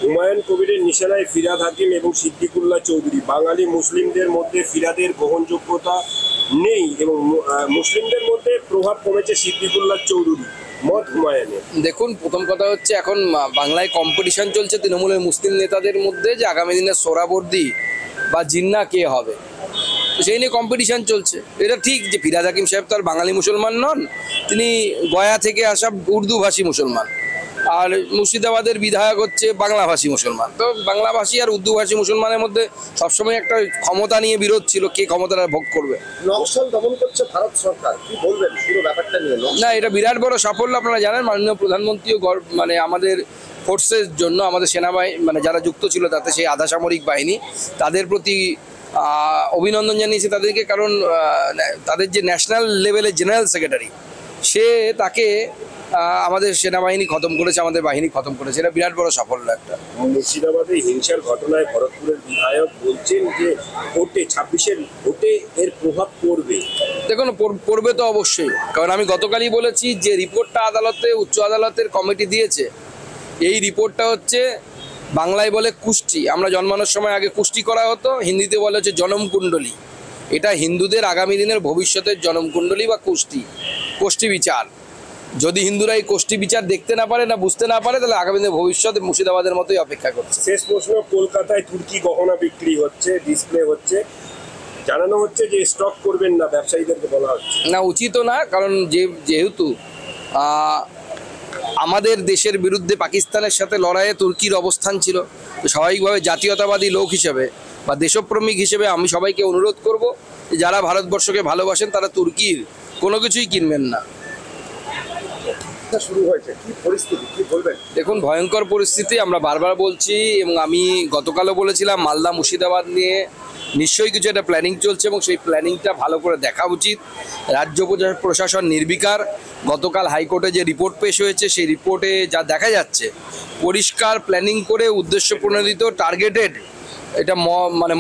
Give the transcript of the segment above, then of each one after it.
হুমায়ুন কবিরের নিশানায় ফিরহাদ হাকিম এবং সিদ্দিকুল্লাহ চৌধুরী। বাঙালি মুসলিমদের মধ্যে ফিরহাদের গ্রহণযোগ্যতা নেই এবং মুসলিমদের মধ্যে প্রভাব কমেছে সিদ্দিকুল্লাহ চৌধুরী, মত হুমায়ুনের। দেখুন, প্রথম কথা হচ্ছে এখন বাংলায় কম্পিটিশন চলছে তৃণমূলের মুসলিম নেতাদের মধ্যে যে আগামী দিনে সোহরাবর্দী বা জিন্না কে হবে, সেই নিয়ে কম্পিটিশন চলছে। এটা ঠিক যে ফিরহাদ হাকিম সাহেব তো আর বাঙালি মুসলমান নন, তিনি গয়া থেকে আসা উর্দুভাষী মুসলমান, আর মুর্শিদাবাদের বিধায়ক হচ্ছে বাংলাভাষী মুসলমান। তো বাংলাভাষী আর উর্দুভাষী মুসলমানের মধ্যে সবসময় একটা ক্ষমতা নিয়ে বিরোধ ছিল, কে ক্ষমতাটা ভোগ করবে। নকশাল দমন করছে ভারত সরকার, কি বলবেন পুরো ব্যাপারটা নিয়ে? না, এটা বিরাট বড় সাফল্য। আপনারা জানেন মাননীয় প্রধানমন্ত্রীও মানে আমাদের ফোর্সের জন্য, আমাদের সেনাবাহিনী মানে যারা যুক্ত ছিল তাতে সেই আধা সামরিক বাহিনী, তাদের প্রতি অভিনন্দন জানিয়েছে তাদেরকে। কারণ তাদের যে ন্যাশনাল লেভেলের জেনারেল সেক্রেটারি, সে তাকে আমাদের সেনাবাহিনী খতম করেছে, আমাদের বাহিনী খতম করেছে। এটা বিরাট বড় সাফল্য একটা। মুর্শিদাবাদে হিংসার ঘটনায় ভরতপুরের বিধায়ক বলছেন যে ভোটে 26-এর ভোটে এর প্রভাব পড়বে। দেখুন, পড়বে তো অবশ্যই, কারণ আমি গতকালই বলেছি যে রিপোর্টটা আদালতে, উচ্চ আদালতের কমিটি দিয়েছে। এই রিপোর্টটা হচ্ছে বাংলায় বলে কুষ্টি, আমরা জন্মানোর সময় আগে কুষ্টি করা হতো, হিন্দিতে বলে হচ্ছে জনমকুণ্ডলী। এটা হিন্দুদের আগামী দিনের ভবিষ্যতের জনমকুণ্ডলী বা কোষ্ঠী বিচার। যদি হিন্দুরা এই কোষ্ঠী বিচার দেখতে না পারে, না বুঝতে না পারে, তাহলে আগামী দিনের ভবিষ্যতে মুর্শিদাবাদের মতোই অপেক্ষা করছে। শেষ প্রশ্ন, কলকাতায় তুর্কি গহনা বিক্রি হচ্ছে, ডিসপ্লে হচ্ছে, জানানো হচ্ছে যে স্টক করবেন না, ব্যবসায়ীদেরকে বলা হচ্ছে। না, উচিতও না, কারণ যেহেতু আমাদের দেশের বিরুদ্ধে পাকিস্তানের সাথে লড়াইয়ে তুর্কির অবস্থান ছিল, তো স্বাভাবিকভাবে জাতীয়তাবাদী লোক হিসেবে বা দেশপ্রেমিক হিসেবে আমি সবাইকে অনুরোধ করব যে যারা ভারতবর্ষকে ভালোবাসেন তারা তুর্কির কোনো কিছুই কিনবেন না। শুরু হয়েছে, কি পরিস্থিতি, কি বলবেন? দেখুন, ভয়ঙ্কর পরিস্থিতি, আমরা বারবার বলছি এবং আমি গতকালও বলেছিলাম, মালদা মুর্শিদাবাদ নিয়ে নিশ্চয়ই কিছু একটা প্ল্যানিং চলছে এবং সেই প্ল্যানিংটা ভালো করে দেখা উচিত। রাজ্য প্রশাসন নির্বিকার। গতকাল হাইকোর্টে যে রিপোর্ট পেশ হয়েছে, সেই রিপোর্টে যা দেখা যাচ্ছে, পরিষ্কার প্ল্যানিং করে উদ্দেশ্য প্রণোদিত টার্গেটেড, এটা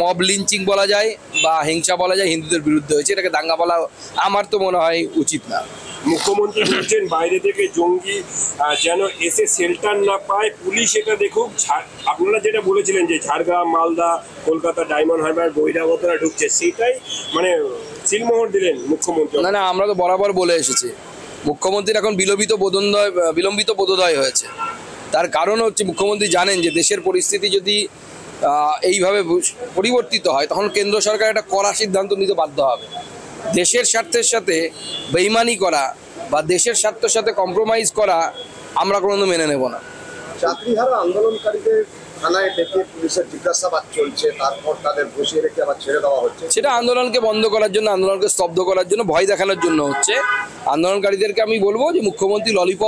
মব লিঞ্চিং বলা যায় বা হিংসা বলা যায়, হিন্দুদের বিরুদ্ধে হয়েছে। এটাকে দাঙ্গা বলা আমার তো মনে হয় উচিত না। মুখ্যমন্ত্রী বলছেন বাইরে থেকে জঙ্গি যেন এসে শেল্টার না পায়, পুলিশ এটা দেখুক। আপনারা যেটা বলেছিলেন যে ঝাড়গ্রাম, মালদা, কলকাতা, ডায়মন্ড হারবার বহিরাগতরা ঢুকছে, সেটাই মানে সিলমোহর দিলেন মুখ্যমন্ত্রী। না, আমরা তো বরাবর বলে এসেছি, মুখ্যমন্ত্রীর এখন বিলম্বিত বোধোদয় হয়েছে। তার কারণ হচ্ছে মুখ্যমন্ত্রী জানেন যে দেশের পরিস্থিতি যদি এইভাবে পরিবর্তিত হয়, তখন কেন্দ্র সরকার একটা কড়া সিদ্ধান্ত নিতে বাধ্য হবে। দেশের স্বার্থের সাথে বেইমানি করা বা দেশের স্বার্থের সাথে কম্প্রোমাইজ করা আমরা কোনোদিন মেনে নেব না। চাকরিহারা আন্দোলনকারীদের থানায় ডেকে পুলিশের জিজ্ঞাসাবাদ চলছে, তারপর তাদের বসিয়ে রেখে আবার ছেড়ে দেওয়া হচ্ছে। সেটা আন্দোলনকে বন্ধ করার জন্য, আন্দোলনকে স্তব্ধ করার জন্য, ভয় দেখানোর জন্য হচ্ছে। আন্দোলনকারীদেরকে আমি বলবো যে মুখ্যমন্ত্রী ললিপপ